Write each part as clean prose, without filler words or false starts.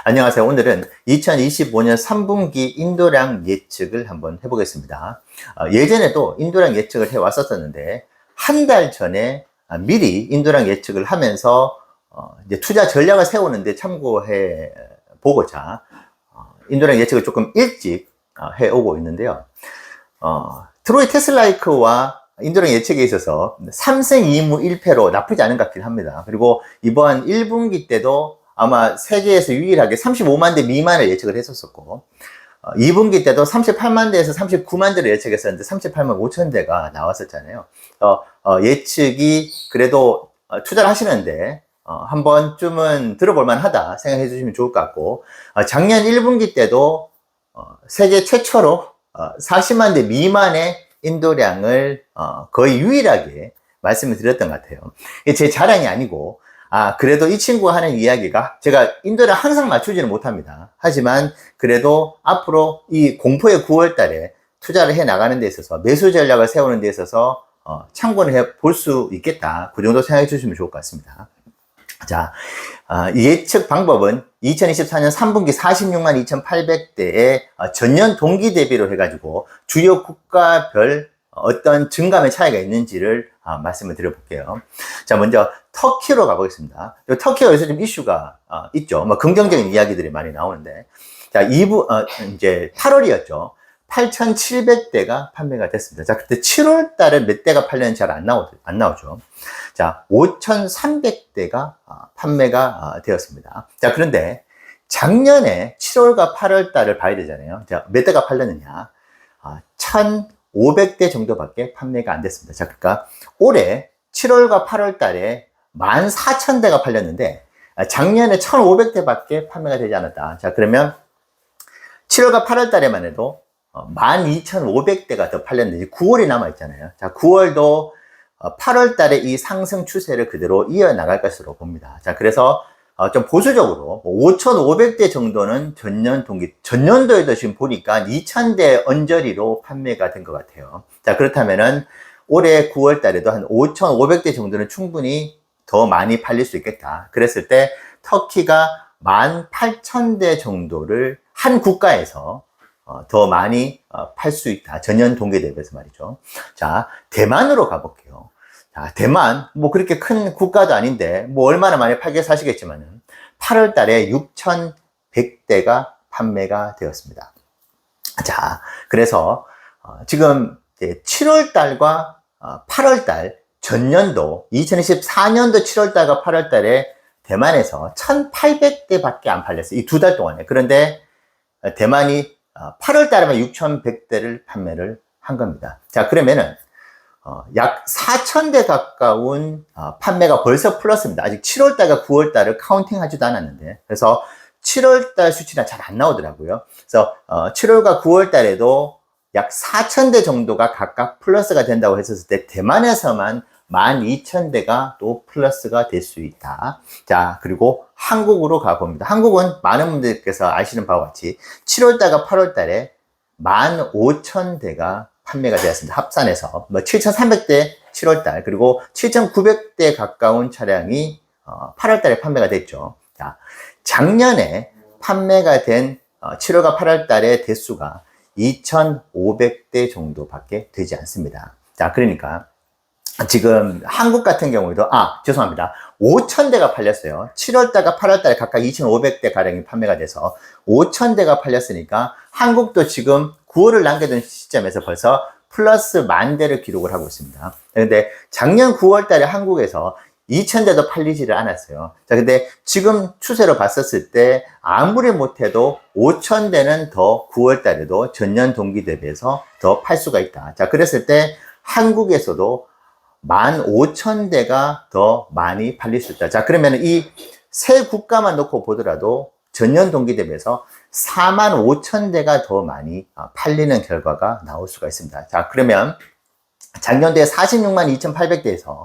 안녕하세요. 오늘은 2025년 3분기 인도량 예측을 한번 해보겠습니다. 예전에도 인도량 예측을 해왔었는데 한 달 전에 미리 인도량 예측을 하면서 이제 투자 전략을 세우는데 참고해 보고자 인도량 예측을 조금 일찍 해오고 있는데요. 트로이 테슬라이크와 인도량 예측에 있어서 3승 2무 1패로 나쁘지 않은 것 같긴 합니다. 그리고 이번 1분기 때도 아마 세계에서 유일하게 35만 대 미만을 예측을 했었고 2분기 때도 38만 대에서 39만 대를 예측했었는데 38만 5천 대가 나왔었잖아요. 예측이 그래도 투자를 하시는데 한 번쯤은 들어볼 만하다 생각해 주시면 좋을 것 같고, 작년 1분기 때도 세계 최초로 40만 대 미만의 인도량을 거의 유일하게 말씀을 드렸던 것 같아요. 제 자랑이 아니고, 그래도 이 친구가 하는 이야기가 제가 인도량 항상 맞추지는 못합니다. 하지만 그래도 앞으로 이 공포의 9월 달에 투자를 해 나가는 데 있어서 매수 전략을 세우는 데 있어서 참고를 해 볼 수 있겠다. 그 정도 생각해 주시면 좋을 것 같습니다. 자, 예측 방법은 2024년 3분기 46만 2,800대의 전년 동기 대비로 해가지고 주요 국가별 어떤 증감의 차이가 있는지를 말씀을 드려볼게요. 자, 먼저 터키로 가보겠습니다. 터키가 요새 좀 이슈가 있죠. 뭐 긍정적인 이야기들이 많이 나오는데, 자, 이제 8월이었죠. 8,700대가 판매가 됐습니다. 자, 그때 7월 달에 몇 대가 팔렸는지 잘 안 나오죠. 자, 5,300대가 판매가 되었습니다. 자, 그런데 작년에 7월과 8월 달을 봐야 되잖아요. 자, 몇 대가 팔렸느냐? 1,500대 정도밖에 판매가 안 됐습니다. 자, 그러니까 올해 7월과 8월 달에 14,000대가 팔렸는데 작년에 1,500대밖에 판매가 되지 않았다. 자, 그러면 7월과 8월 달에만 해도 12,500대가 더 팔렸는데 9월이 남아있잖아요. 자, 9월도 8월 달에 이 상승 추세를 그대로 이어나갈 것으로 봅니다. 자, 그래서 좀 보수적으로 5,500대 정도는 전년도에도 지금 보니까 2,000대 언저리로 판매가 된 것 같아요. 자, 그렇다면은 올해 9월 달에도 한 5,500대 정도는 충분히 더 많이 팔릴 수 있겠다. 그랬을 때 터키가 18,000대 정도를 한 국가에서 더 많이 팔 수 있다. 전년 동기 대비해서 말이죠. 자, 대만으로 가볼게요. 자, 대만, 뭐 그렇게 큰 국가도 아닌데, 뭐 얼마나 많이 팔게 사시겠지만은, 8월 달에 6,100대가 판매가 되었습니다. 자, 그래서, 지금 7월 달과 8월 달, 전년도, 2024년도 7월 달과 8월 달에 대만에서 1,800대밖에 안 팔렸어요. 이 두 달 동안에. 그런데 대만이 8월 달에만 6,100대를 판매를 한 겁니다. 자, 그러면은 약 4,000대 가까운 판매가 벌써 플러스입니다. 아직 7월 달과 9월 달을 카운팅 하지도 않았는데, 그래서 7월 달 수치는 잘 안 나오더라고요. 그래서 7월과 9월 달에도 약 4,000대 정도가 각각 플러스가 된다고 했었을 때 대만에서만 12,000대가 또 플러스가 될 수 있다. 자, 그리고 한국으로 가봅니다. 한국은 많은 분들께서 아시는 바와 같이 7월달과 8월달에 15,000대가 판매가 되었습니다. 합산해서 7,300대 7월달, 그리고 7,900대 가까운 차량이 8월달에 판매가 됐죠. 자, 작년에 판매가 된 7월과 8월달의 대수가 2,500대 정도밖에 되지 않습니다. 자, 그러니까 지금 한국 같은 경우에도 죄송합니다. 5,000대가 팔렸어요. 7월달과 8월달에 각각 2,500대 가량이 판매가 돼서 5,000대가 팔렸으니까 한국도 지금 9월을 남겨둔 시점에서 벌써 플러스 10,000대를 기록을 하고 있습니다. 그런데 작년 9월달에 한국에서 2,000대도 팔리지를 않았어요. 자, 근데 지금 추세로 봤었을 때 아무리 못해도 5,000대는 더 9월달에도 전년 동기 대비해서 더 팔 수가 있다. 자, 그랬을 때 한국에서도 15,000대가 더 많이 팔릴 수 있다. 자, 그러면 이 세 국가만 놓고 보더라도 전년 동기 대비해서 45,000대가 더 많이 팔리는 결과가 나올 수가 있습니다. 자, 그러면 작년도에 46만 2,800대에서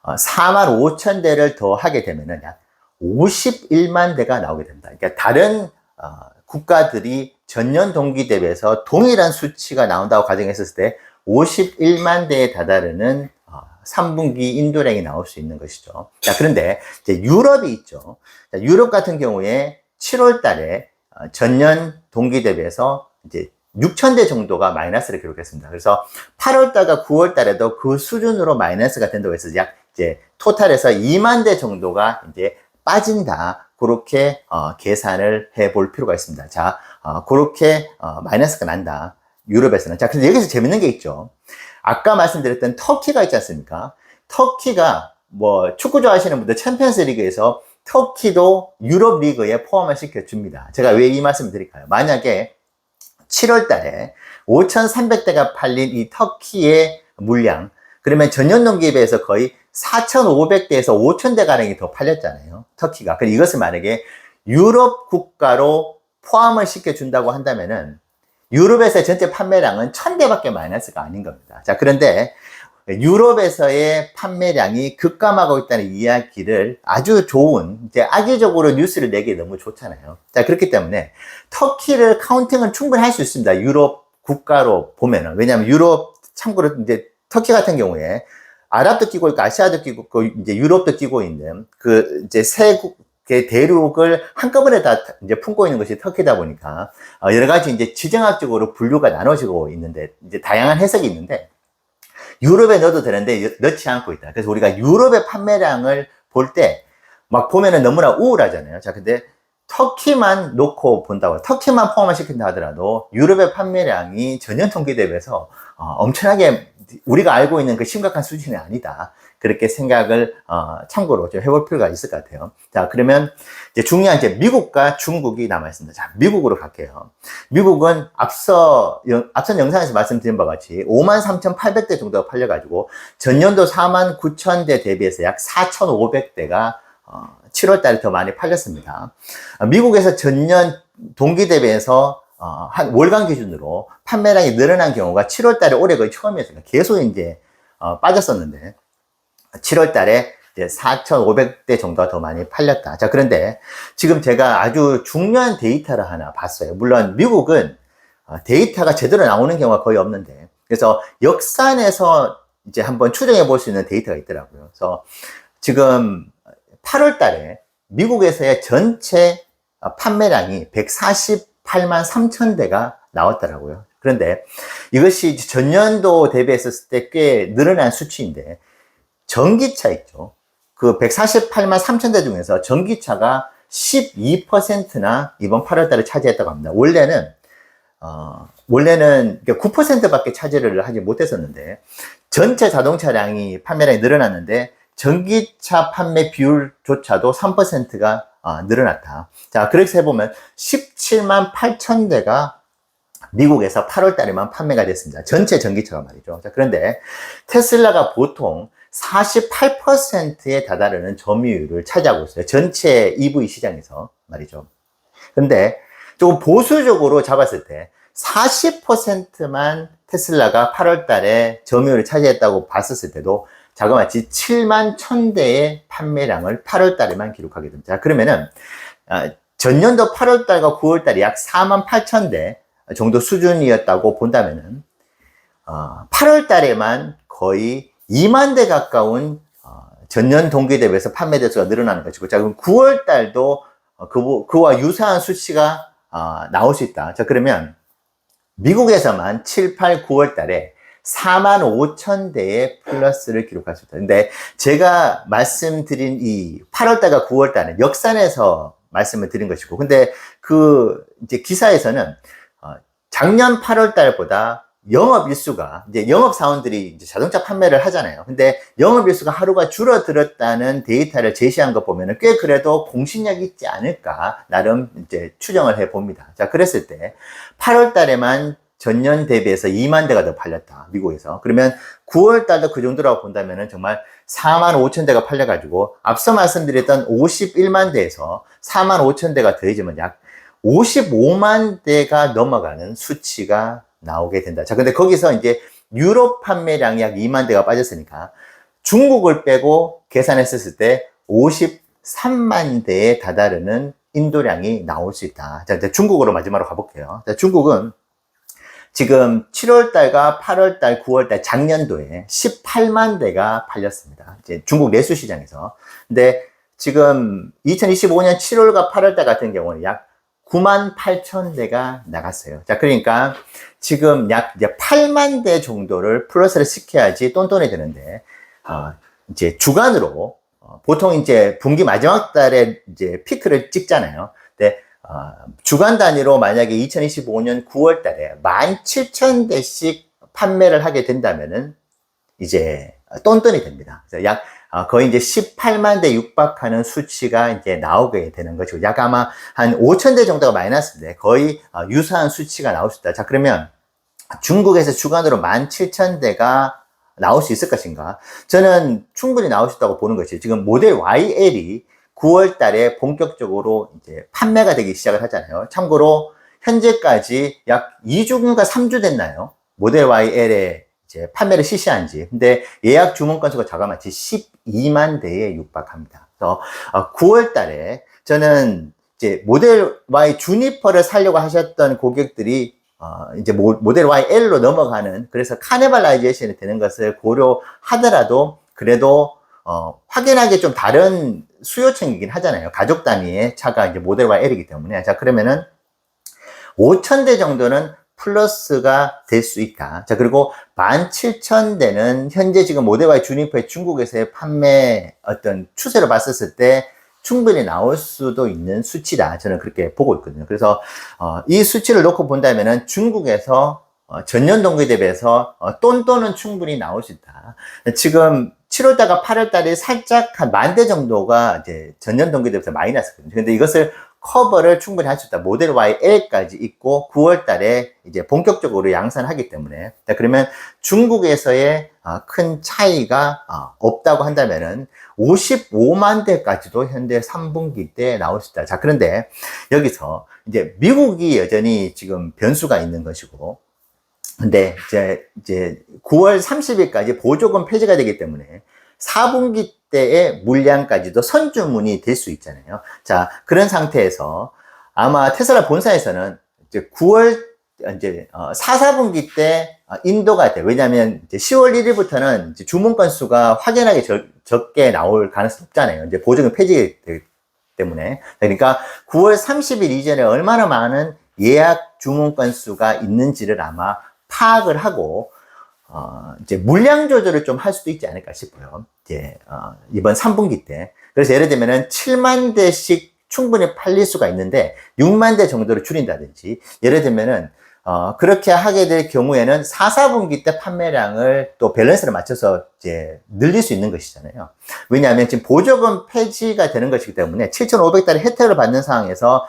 45,000대를 더 하게 되면은 약 51만 대가 나오게 됩니다. 그러니까 다른 국가들이 전년 동기 대비해서 동일한 수치가 나온다고 가정했을 때 51만 대에 다다르는 3분기 인도량이 나올 수 있는 것이죠. 자, 그런데 이제 유럽이 있죠. 자, 유럽 같은 경우에 7월 달에 전년 동기 대비해서 이제 6,000대 정도가 마이너스를 기록했습니다. 그래서 8월 달과 9월 달에도 그 수준으로 마이너스가 된다고 해서 약 이제 토탈에서 2만 대 정도가 이제 빠진다. 그렇게 계산을 해 볼 필요가 있습니다. 자, 그렇게 마이너스가 난다. 유럽에서는. 자, 근데 여기서 재밌는 게 있죠. 아까 말씀드렸던 터키가 있지 않습니까? 터키가 뭐 축구 좋아하시는 분들 챔피언스 리그에서 터키도 유럽 리그에 포함을 시켜줍니다. 제가 왜 이 말씀을 드릴까요? 만약에 7월 달에 5,300대가 팔린 이 터키의 물량, 그러면 전년 동기에 비해서 거의 4,500대에서 5,000대 가량이 더 팔렸잖아요. 터키가. 그럼 이것을 만약에 유럽 국가로 포함을 시켜준다고 한다면은 유럽에서의 전체 판매량은 1,000대밖에 마이너스가 아닌 겁니다. 자, 그런데 유럽에서의 판매량이 급감하고 있다는 이야기를 아주 좋은, 이제 악의적으로 뉴스를 내기 너무 좋잖아요. 자, 그렇기 때문에 터키를 카운팅은 충분히 할 수 있습니다. 유럽 국가로 보면은. 왜냐하면 유럽, 참고로 이제 터키 같은 경우에 아랍도 끼고 있고 아시아도 끼고 있고 이제 유럽도 끼고 있는 그 이제 세 대륙을 한꺼번에 다 이제 품고 있는 것이 터키다 보니까 여러 가지 이제 지정학적으로 분류가 나눠지고 있는데 이제 다양한 해석이 있는데 유럽에 넣어도 되는데 넣지 않고 있다. 그래서 우리가 유럽의 판매량을 볼 때 막 보면은 너무나 우울하잖아요. 자, 근데 터키만 놓고 본다고, 터키만 포함을 시킨다 하더라도 유럽의 판매량이 전년 동기 대비해서 엄청나게 우리가 알고 있는 그 심각한 수준이 아니다. 그렇게 생각을 참고로 좀 해볼 필요가 있을 것 같아요. 자, 그러면 이제 중요한 이제 미국과 중국이 남아 있습니다. 자, 미국으로 갈게요. 미국은 앞선 영상에서 말씀드린 바와 같이 53,800대 정도가 팔려가지고 전년도 49,000대 대비해서 약 4,500대가 7월 달에 더 많이 팔렸습니다. 미국에서 전년 동기 대비해서 한 월간 기준으로 판매량이 늘어난 경우가 7월 달에 올해 거의 처음이었어요. 계속 이제 빠졌었는데 7월 달에 이제 4,500대 정도가 더 많이 팔렸다. 자, 그런데 지금 제가 아주 중요한 데이터를 하나 봤어요. 물론 미국은 데이터가 제대로 나오는 경우가 거의 없는데, 그래서 역산해서 이제 한번 추정해 볼 수 있는 데이터가 있더라고요. 그래서 지금 8월 달에 미국에서의 전체 판매량이 148만 3천 대가 나왔더라고요. 그런데 이것이 전년도 대비했을 때 꽤 늘어난 수치인데, 전기차 있죠. 그 148만 3천 대 중에서 전기차가 12%나 이번 8월 달에 차지했다고 합니다. 원래는 9%밖에 차지를 하지 못했었는데, 전체 자동차량이 판매량이 늘어났는데, 전기차 판매 비율조차도 3%가 늘어났다. 자, 그렇게 해보면 17만 8천 대가 미국에서 8월 달에만 판매가 됐습니다. 전체 전기차가 말이죠. 자, 그런데 테슬라가 보통 48%에 다다르는 점유율을 차지하고 있어요. 전체 EV 시장에서 말이죠. 근데 조금 보수적으로 잡았을 때 40%만 테슬라가 8월 달에 점유율을 차지했다고 봤었을 때도 자그마치 7만 1,000대의 판매량을 8월 달에만 기록하게 됩니다. 그러면은 전년도 8월 달과 9월 달이 약 4만 8천 대 정도 수준이었다고 본다면은 8월 달에만 거의 2만 대 가까운 전년 동기 대비해서 판매 대수가 늘어나는 것이고, 자, 그럼 9월 달도 그와 유사한 수치가 나올 수 있다. 자, 그러면 미국에서만 7, 8, 9월 달에 4만 5천 대의 플러스를 기록할 수 있다. 근데 제가 말씀드린 이 8월 달과 9월 달은 역산해서 말씀을 드린 것이고, 근데 그 이제 기사에서는 작년 8월 달보다 영업 일수가, 이제 영업 사원들이 이제 자동차 판매를 하잖아요. 근데 영업 일수가 하루가 줄어들었다는 데이터를 제시한 거 보면은 꽤 그래도 공신력이 있지 않을까, 나름 이제 추정을 해 봅니다. 자, 그랬을 때 8월 달에만 전년 대비해서 2만 대가 더 팔렸다, 미국에서. 그러면 9월 달도 그 정도라고 본다면은 정말 4만 5천 대가 팔려가지고, 앞서 말씀드렸던 51만 대에서 4만 5천 대가 더해지면 약 55만 대가 넘어가는 수치가 나오게 된다. 자, 근데 거기서 이제 유럽 판매량이 약 2만 대가 빠졌으니까 중국을 빼고 계산했을 때 53만 대에 다다르는 인도량이 나올 수 있다. 자, 이제 중국으로 마지막으로 가볼게요. 자, 중국은 지금 7월 달과 8월 달, 9월 달 작년도에 18만 대가 팔렸습니다. 이제 중국 내수 시장에서. 근데 지금 2025년 7월과 8월달 같은 경우는 약 98,000대가 나갔어요. 자, 그러니까 지금 약 이제 8만 대 정도를 플러스를 시켜야지 똔똔이 되는데, 이제 주간으로, 보통 이제 분기 마지막 달에 이제 피크를 찍잖아요. 근데, 주간 단위로 만약에 2025년 9월 달에 17,000대씩 판매를 하게 된다면은 이제 똔똔이 됩니다. 그래서 약 거의 이제 18만 대 육박하는 수치가 이제 나오게 되는 거죠. 약 아마 한 5,000대 정도가 마이너스인데 거의 유사한 수치가 나올 수 있다. 자, 그러면 중국에서 주간으로 17,000대가 나올 수 있을 것인가? 저는 충분히 나올 수 있다고 보는 것이, 지금 모델 YL이 9월 달에 본격적으로 이제 판매가 되기 시작을 하잖아요. 참고로 현재까지 약 2주인가 3주 됐나요? 모델 YL의 이제 판매를 실시한 지. 근데 예약 주문 건수가 저가마치 12만 대에 육박합니다. 그래서 9월 달에 저는 이제 모델 Y 주니퍼를 사려고 하셨던 고객들이 이제 모델 YL로 넘어가는, 그래서 카니발라이제이션이 되는 것을 고려하더라도 그래도 확연하게 좀 다른 수요층이긴 하잖아요. 가족 단위의 차가 이제 모델 YL이기 때문에. 자, 그러면은 5,000대 정도는 플러스가 될 수 있다. 자, 그리고 17,000대는 현재 지금 모델 Y 주니퍼의 중국에서의 판매 어떤 추세를 봤었을 때 충분히 나올 수도 있는 수치다. 저는 그렇게 보고 있거든요. 그래서 이 수치를 놓고 본다면은 중국에서 전년 동기 대비해서 똔똔은 충분히 나올 수 있다. 지금 7월달과 8월달에 살짝 한 10,000대 정도가 이제 전년 동기 대비해서 마이너스거든요. 근데 이것을 커버를 충분히 할 수 있다. 모델 YL까지 있고 9월 달에 이제 본격적으로 양산하기 때문에. 자, 그러면 중국에서의 큰 차이가 없다고 한다면은 55만 대까지도 현재 3분기 때 나올 수 있다. 자, 그런데 여기서 이제 미국이 여전히 지금 변수가 있는 것이고, 근데 이제 9월 30일까지 보조금 폐지가 되기 때문에 4분기 때의 물량까지도 선주문이 될 수 있잖아요. 자, 그런 상태에서 아마 테슬라 본사에서는 이제 9월 이제 4, 4분기 때 인도가 돼. 왜냐하면 이제 10월 1일부터는 이제 주문 건수가 확연하게 적게 나올 가능성이 없잖아요. 이제 보조금 폐지 때문에. 그러니까 9월 30일 이전에 얼마나 많은 예약 주문 건수가 있는지를 아마 파악을 하고 이제 물량 조절을 좀 할 수도 있지 않을까 싶어요. 이제 이번 3분기 때. 그래서 예를 들면은 7만 대씩 충분히 팔릴 수가 있는데 6만 대 정도로 줄인다든지, 예를 들면은 그렇게 하게 될 경우에는 4, 4분기 때 판매량을 또 밸런스를 맞춰서 이제 늘릴 수 있는 것이잖아요. 왜냐하면 지금 보조금 폐지가 되는 것이기 때문에 7,500달러 혜택을 받는 상황에서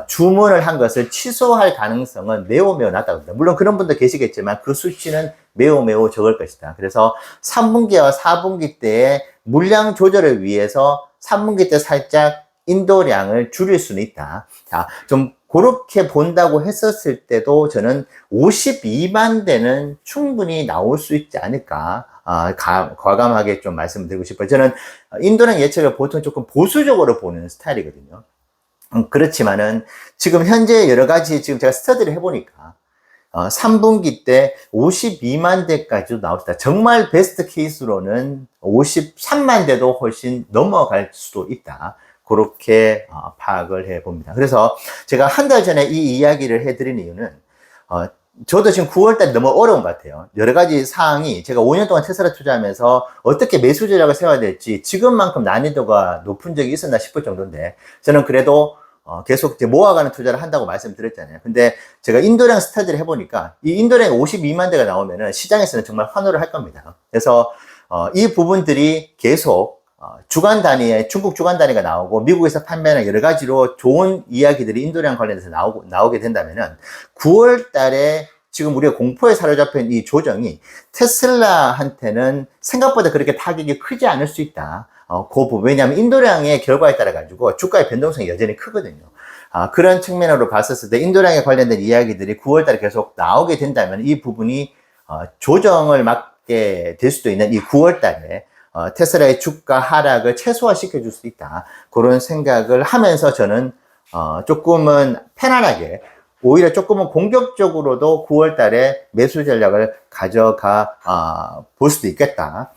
주문을 한 것을 취소할 가능성은 매우 낮다고 합니다. 물론 그런 분도 계시겠지만 그 수치는 매우 적을 것이다. 그래서 3분기와 4분기 때의 물량 조절을 위해서 3분기 때 살짝 인도량을 줄일 수는 있다. 자, 좀 그렇게 본다고 했었을 때도 저는 52만 대는 충분히 나올 수 있지 않을까, 과감하게 좀 말씀드리고 싶어요. 저는 인도량 예측을 보통 조금 보수적으로 보는 스타일이거든요. 그렇지만은 지금 현재 여러 가지 지금 제가 스터디를 해보니까 3분기 때 52만 대까지도 나올 수 있다. 정말 베스트 케이스로는 53만 대도 훨씬 넘어갈 수도 있다. 그렇게 파악을 해봅니다. 그래서 제가 한 달 전에 이 이야기를 해드린 이유는 저도 지금 9월달이 너무 어려운 것 같아요. 여러 가지 사항이, 제가 5년 동안 테슬라 투자하면서 어떻게 매수 전략을 세워야 될지 지금만큼 난이도가 높은 적이 있었나 싶을 정도인데, 저는 그래도 계속 이제 모아가는 투자를 한다고 말씀드렸잖아요. 근데 제가 인도량 스터디를 해보니까 이 인도량이 52만 대가 나오면은 시장에서는 정말 환호를 할 겁니다. 그래서 이 부분들이 계속 주간 단위에, 중국 주간 단위가 나오고 미국에서 판매하는 여러 가지로 좋은 이야기들이 인도량 관련해서 나오게 된다면은 9월 달에 지금 우리가 공포에 사로잡힌 이 조정이 테슬라한테는 생각보다 그렇게 타격이 크지 않을 수 있다. 그 부분. 왜냐하면 인도량의 결과에 따라 가지고 주가의 변동성이 여전히 크거든요. 그런 측면으로 봤었을 때 인도량에 관련된 이야기들이 9월 달에 계속 나오게 된다면 이 부분이 조정을 막게 될 수도 있는 이 9월 달에 테슬라의 주가 하락을 최소화시켜 줄 수 있다. 그런 생각을 하면서 저는 조금은 편안하게, 오히려 조금은 공격적으로도 9월 달에 매수 전략을 가져가 볼 수도 있겠다.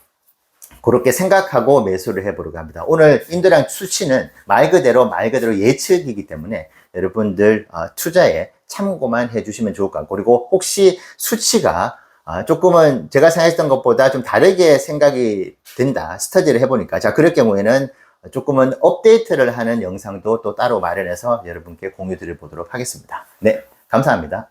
그렇게 생각하고 매수를 해보려고 합니다. 오늘 인도량 수치는 말 그대로 예측이기 때문에 여러분들 투자에 참고만 해주시면 좋을 것 같고, 그리고 혹시 수치가 조금은 제가 생각했던 것보다 좀 다르게 생각이 든다, 스터디를 해보니까, 자, 그럴 경우에는 조금은 업데이트를 하는 영상도 또 따로 마련해서 여러분께 공유 드려 보도록 하겠습니다. 네, 감사합니다.